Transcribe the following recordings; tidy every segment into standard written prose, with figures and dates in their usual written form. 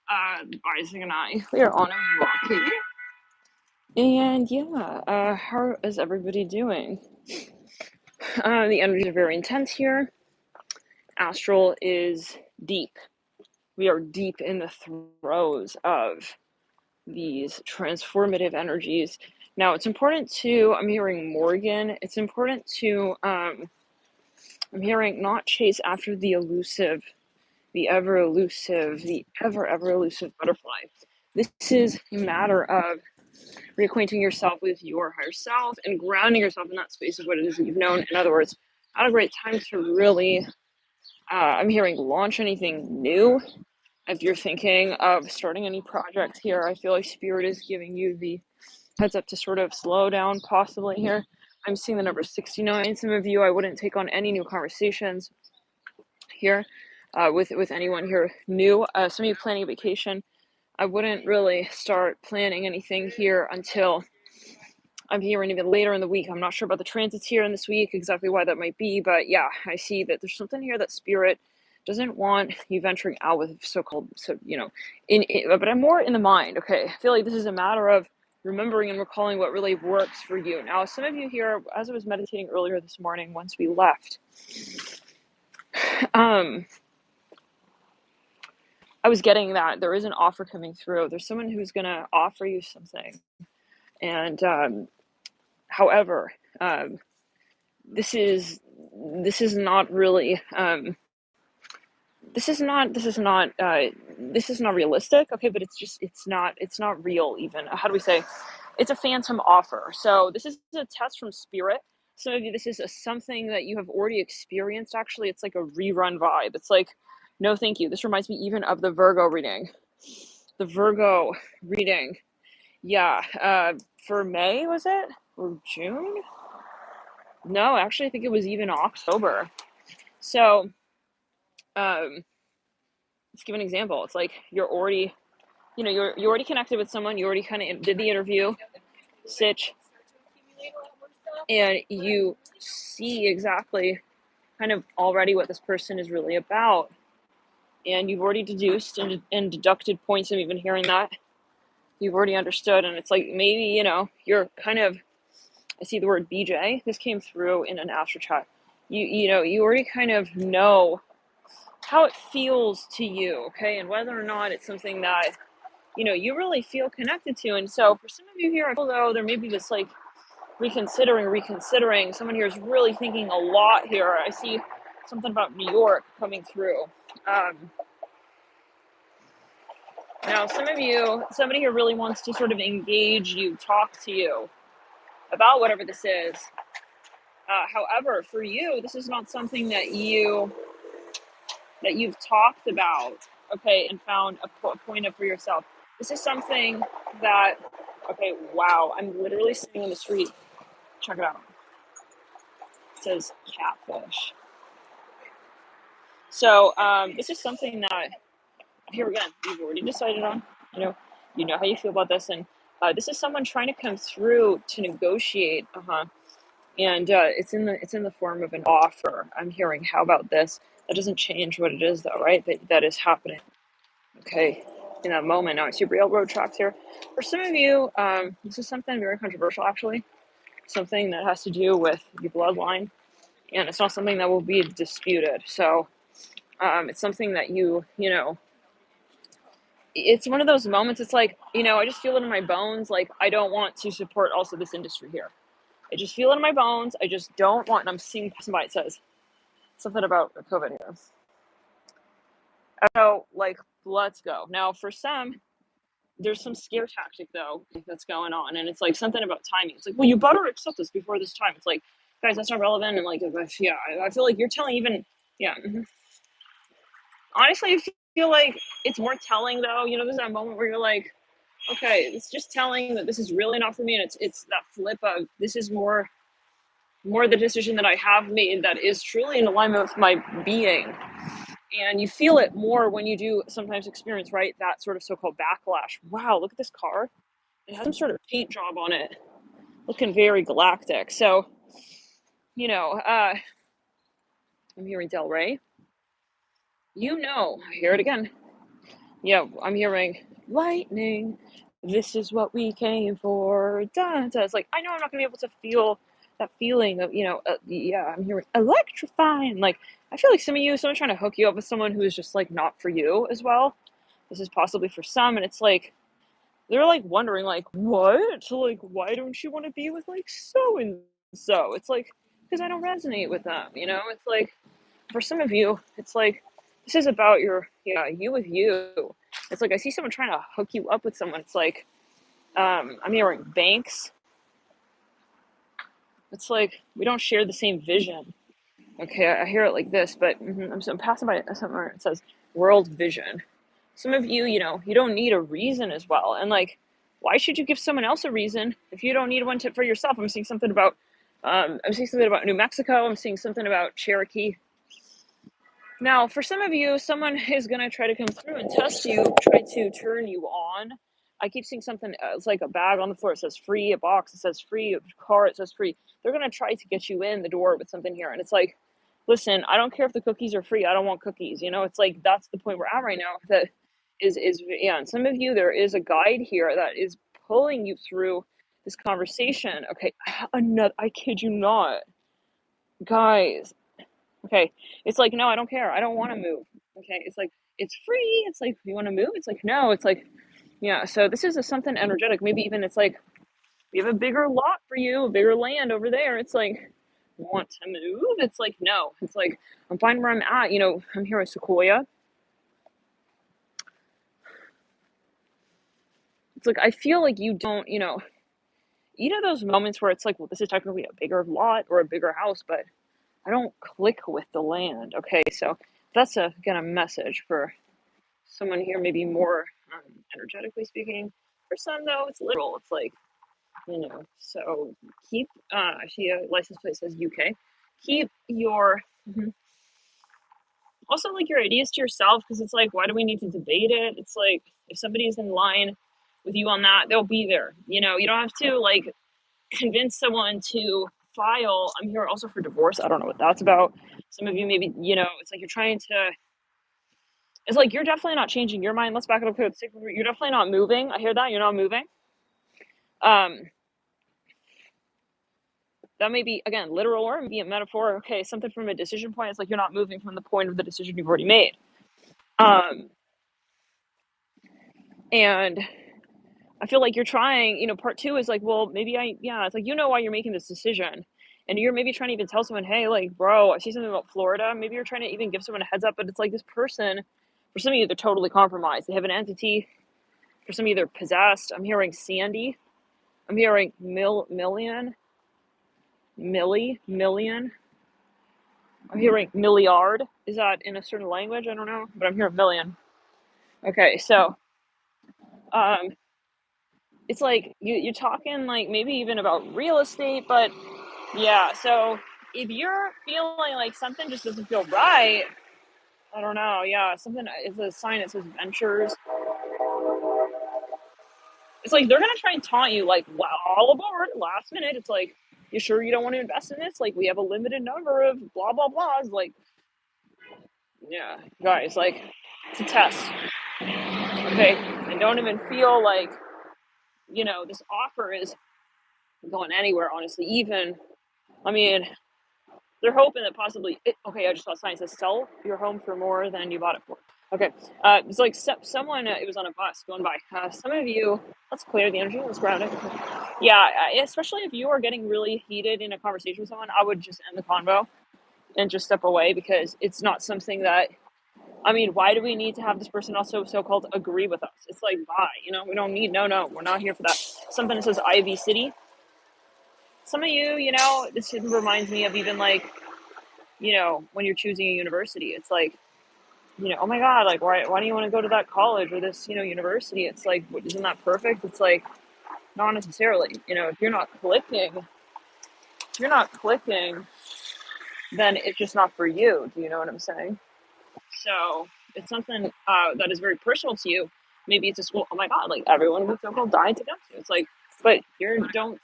Isaac and I, we are on a rocket. And yeah, how is everybody doing? The energies are very intense here. Astral is deep. We are deep in the throes of these transformative energies. Now, it's important to, I'm hearing Morgan, it's important to, I'm hearing not chase after the elusive, the ever elusive, the ever elusive butterfly. This is a matter of reacquainting yourself with your higher self and grounding yourself in that space of what it is that you've known. In other words, not a great time to really, I'm hearing, launch anything new. If you're thinking of starting any project here, I feel like Spirit is giving you the heads up to sort of slow down possibly here. I'm seeing the number 69. Some of you, I wouldn't take on any new conversations here with anyone here new. Some of you planning a vacation, I wouldn't really start planning anything here until I'm hearing even later in the week. I'm not sure about the transits here in this week, exactly why that might be, but yeah, I see that there's something here that Spirit doesn't want you venturing out with so-called, but I'm more in the mind, okay? I feel like this is a matter of remembering and recalling what really works for you. Now, some of you here, as I was meditating earlier this morning, once we left, I was getting that there is an offer coming through. There's someone who's going to offer you something. And however, this is not really this is not realistic, okay, but it's not real even. How do we say? It's a phantom offer. So this is a test from Spirit. Some of you, this is something that you have already experienced. Actually, it's like a rerun vibe. It's like, no thank you. This reminds me even of the Virgo reading. Yeah, for May, was it? Or June? No, actually, I think it was even October. So, let's give an example. It's like you're already, you already connected with someone. You already kind of did the interview, Sitch, and you see exactly kind of already what this person is really about. And you've already deduced and deducted points of even hearing that. You've already understood. And it's like maybe, you're kind of, I see the word BJ. This came through in an astro chat. You already kind of know how it feels to you, okay? And whether or not it's something that, you really feel connected to. And so for some of you here, although there may be this like reconsidering, someone here is really thinking a lot here. I see something about New York coming through. Now, somebody here really wants to sort of engage you, talk to you about whatever this is. However, for you, this is not something that you've talked about, okay, and found a point of for yourself. This is something that, okay, wow, I'm literally sitting on the street. Check it out. It says catfish. So this is something that, here again, you've already decided on. You know how you feel about this, and this is someone trying to come through to negotiate. And it's in the form of an offer. I'm hearing. How about this? That doesn't change what it is, though, right? That is happening. Okay, in that moment. Now I see railroad tracks here. For some of you, this is something very controversial, actually. Something that has to do with your bloodline, and it's not something that will be disputed. So it's something that it's one of those moments. It's like, I just feel it in my bones. Like, I don't want to support also this industry here. I just feel it in my bones. I just don't want, and I'm seeing somebody says something about COVID here. So, like, let's go. Now, for some, there's some scare tactic, though, that's going on. And it's like something about timing. It's like, well, you better accept this before this time. It's like, guys, that's not relevant. And like, yeah, I feel like you're telling even, yeah. Honestly, I feel like it's more telling, though. There's that moment where you're like, okay, it's just telling that this is really not for me. And it's that flip of, this is more the decision that I have made that is truly in alignment with my being. And you feel it more when you do sometimes experience, right, that sort of so-called backlash. Wow, look at this car. It has some sort of paint job on it. Looking very galactic. So, I'm hearing Del Rey. I hear it again. Yeah, I'm hearing lightning. This is what we came for. Dun, dun. It's like I know I'm not gonna be able to feel that feeling of yeah. I'm hearing electrifying. Like I feel like some of you, someone's trying to hook you up with someone who is just like not for you as well. This is possibly for some, and it's like they're like wondering like what? So like why don't you want to be with like so and so? It's like because I don't resonate with them. It's like for some of you, it's like this is about you with you. It's like I see someone trying to hook you up with someone. It's like I'm hearing banks. It's like we don't share the same vision. Okay, I hear it like this, but I'm passing by somewhere. It says world vision. Some of you, you don't need a reason as well, and like, why should you give someone else a reason if you don't need one for yourself? I'm seeing something about, New Mexico. I'm seeing something about Cherokee. Now, for some of you, someone is going to try to come through and test you, try to turn you on. I keep seeing something, it's like a bag on the floor. It says free, a box, it says free, a car, it says free. They're going to try to get you in the door with something here. And it's like, listen, I don't care if the cookies are free. I don't want cookies. It's like, that's the point we're at right now. That yeah. And some of you, there is a guide here that is pulling you through this conversation. Okay. I kid you not. Guys, okay. It's like, no, I don't care. I don't want to move. Okay. It's like, it's free. It's like, you want to move? It's like, no. It's like, yeah. So this is something energetic. Maybe even it's like, we have a bigger lot for you, a bigger land over there. It's like, want to move? It's like, no. It's like, I'm fine where I'm at. I'm here at Sequoia. It's like, I feel like you don't, those moments where it's like, well, this is technically a bigger lot or a bigger house, but I don't click with the land. Okay. So that's again, a message for someone here, maybe more energetically speaking. For some, though, it's literal. It's like, so keep, I see a license plate says UK. Keep your, also like your ideas to yourself, because it's like, why do we need to debate it? It's like, if somebody's in line with you on that, they'll be there. You don't have to like convince someone to file. I'm here also for divorce. I don't know what that's about. Some of you maybe, it's like you're trying to, it's like you're definitely not changing your mind. Let's back it up. You're definitely not moving. I hear that. You're not moving. Um, that may be, again, literal or maybe a metaphor. Okay, something from a decision point. It's like you're not moving from the point of the decision you've already made. And I feel like you're trying, part two is like, well, maybe it's like, why you're making this decision. And you're maybe trying to even tell someone, hey, like, bro, I see something about Florida. Maybe you're trying to even give someone a heads up, but it's like this person, for some of you, they're totally compromised. They have an entity. For some of you, they're possessed. I'm hearing Sandy. I'm hearing million. I'm hearing milliard. Is that in a certain language? I don't know, but I'm hearing million. Okay, so it's like you're talking like maybe even about real estate, but yeah. So if you're feeling like something just doesn't feel right, I don't know. Yeah, something is a sign that says ventures. It's like they're gonna try and taunt you, like, wow, all aboard, last minute. It's like, you sure you don't want to invest in this? Like, we have a limited number of blah blah blahs. Like, yeah, guys, like, it's a test. Okay, and don't even feel like this offer is going anywhere. Honestly, even I mean, they're hoping that possibly. Okay, I just saw a sign that says sell your home for more than you bought it for. Okay, it's like someone. It was on a bus going by. Some of you. Let's clear the energy. Let's ground it. Yeah, especially if you are getting really heated in a conversation with someone, I would just end the convo and just step away, because it's not something that. I mean, why do we need to have this person also so-called agree with us? It's like, why? We don't need. No, we're not here for that. Something that says Ivy City. Some of you, this reminds me of even like, when you're choosing a university. It's like, oh my God, like, why do you want to go to that college or this, university? It's like, isn't that perfect? It's like, not necessarily. If you're not clicking, then it's just not for you. Do you know what I'm saying? So it's something that is very personal to you. Maybe it's a school. Oh my God, like everyone with so-called died to go to. It's like, but you're the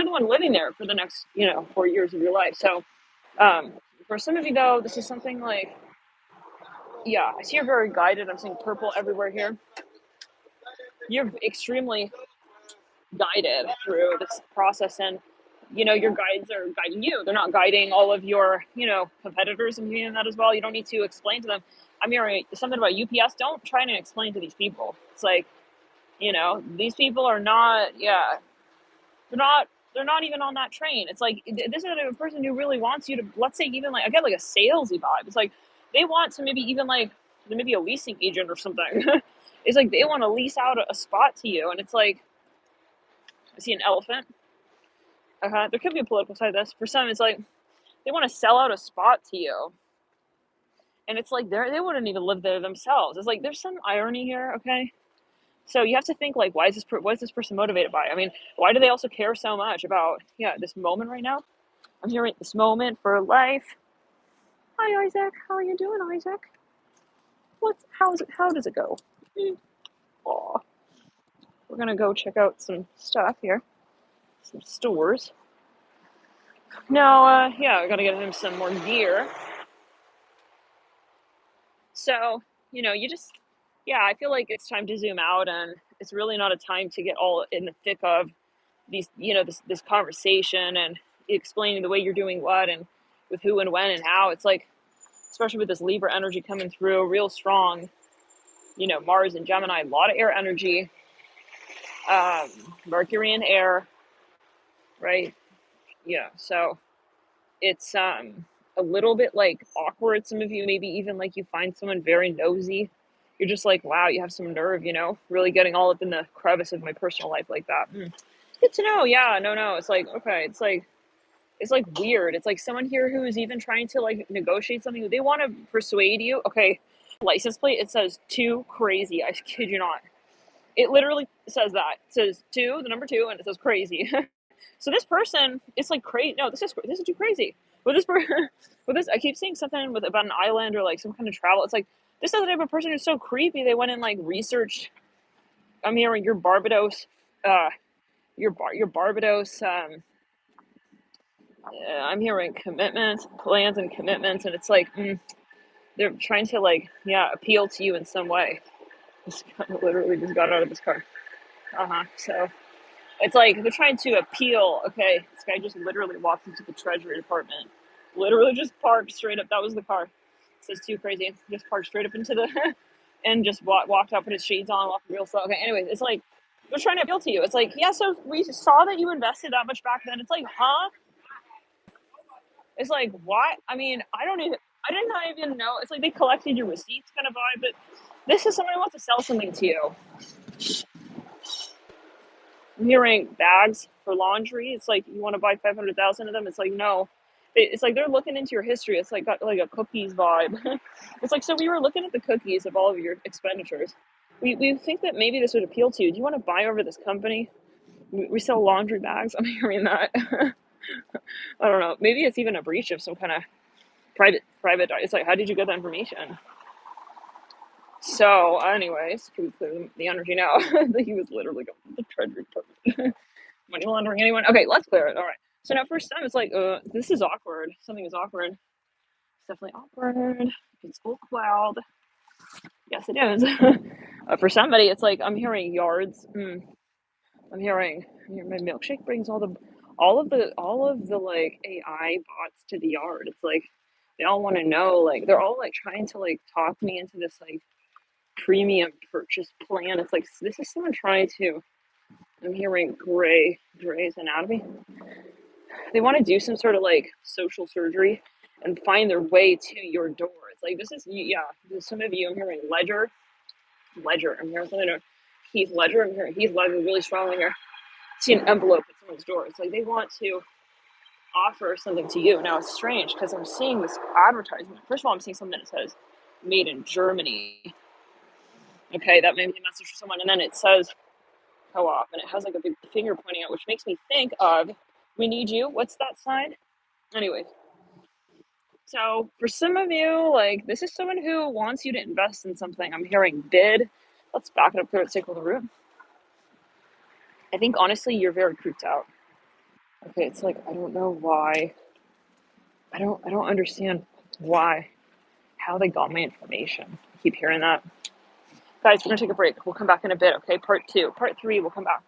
one living there for the next 4 years of your life. So for some of you though, this is something like Yeah, I see you're very guided. I'm seeing purple everywhere here. You're extremely guided through this process, and your guides are guiding you. They're not guiding all of your competitors and doing that as well. You don't need to explain to them. I'm hearing something about UPS. Don't try to explain to these people. It's like, these people are not, yeah, they're not even on that train. It's like, this is a person who really wants you to, let's say, even like, I get like a salesy vibe. It's like they want to maybe even like maybe a leasing agent or something. It's like they want to lease out a spot to you, and it's like, I see an elephant. There could be a political side to this. For some, it's like they want to sell out a spot to you, and it's like they wouldn't even live there themselves. It's like there's some irony here. Okay, so you have to think like, what is this person motivated by? I mean, why do they also care so much about this moment right now? I'm here at this moment for life. Hi, Isaac. How are you doing, Isaac? How does it go? Aw. We're gonna go check out some stuff here, some stores. Now, I gotta get him some more gear. So, you just, I feel like it's time to zoom out, and it's really not a time to get all in the thick of these, this conversation and explaining the way you're doing what and with who and when and how. It's like, especially with this Libra energy coming through real strong, Mars and Gemini, a lot of air energy, Mercury and air, right? Yeah. So it's a little bit like awkward. Some of you, maybe even like you find someone very nosy. You're just like, wow, you have some nerve, really getting all up in the crevice of my personal life like that. Good to know. Yeah, no. It's like, okay, it's like weird. It's like someone here who is even trying to like negotiate something. They want to persuade you. Okay, license plate, it says too crazy. I kid you not. It literally says that. It says two, the number two, and it says crazy. So this person, it's like crazy. No, this is too crazy. With this person, with this, I keep seeing something about an island or like some kind of travel. It's like this is the type of person who's so creepy. They went and like researched. I'm hearing your Barbados, your Barbados. I'm hearing commitments, plans, and commitments, and it's like they're trying to like appeal to you in some way. This guy literally just got out of his car. So it's like they're trying to appeal. Okay, this guy just literally walked into the Treasury Department. Literally just parked straight up. That was the car. It says too crazy. Just parked straight up into the and just walked out, put his shades on, walked real slow. Okay, anyways, it's like they're trying to appeal to you. It's like, yeah, so we saw that you invested that much back then. It's like, huh? It's like, what? I mean, I did not even know. It's like they collected your receipts kind of vibe, but this is someone who wants to sell something to you. I'm hearing bags for laundry. It's like you want to buy 500,000 of them. It's like, no. It's like they're looking into your history. It's like got like a cookies vibe. It's like, so we were looking at the cookies of all of your expenditures. We think that maybe this would appeal to you. Do you want to buy over this company? We sell laundry bags. I'm hearing that. I don't know. Maybe it's even a breach of some kind of private. It's like, how did you get that information? So, anyways, can we clear the energy now? He was literally going to the Treasury Department. Money laundering anyone? Okay, let's clear it. All right. So now first time it's like, this is awkward. Something is awkward. It's definitely awkward. It's all cloud. Yes, it is. For somebody, it's like I'm hearing yards. I'm hearing my milkshake brings all of the like AI bots to the yard. It's like they all want to know. Like they're all like trying to like talk me into this like premium purchase plan. It's like this is someone trying to. I'm hearing Grey's Anatomy. They want to do some sort of like social surgery and find their way to your door. It's like this is some of you. I'm hearing Ledger. I'm hearing something. Heath Ledger. I'm hearing Heath Ledger really strongly here. See an envelope at someone's door. It's like they want to offer something to you. Now it's strange because I'm seeing this advertisement. First of all, I'm seeing something that says "Made in Germany." Okay, that may be a message for someone, and then it says co-op, and it has like a big finger pointing out, which makes me think of "We Need You." What's that sign? Anyways, so for some of you, like this is someone who wants you to invest in something. I'm hearing bid. Let's back it up there at Sacral Root. I think honestly, you're very creeped out. Okay, it's like I don't know why. I don't understand why. how they got my information. I keep hearing that. Guys, we're going to take a break. We'll come back in a bit, okay? Part 2. Part 3, we'll come back.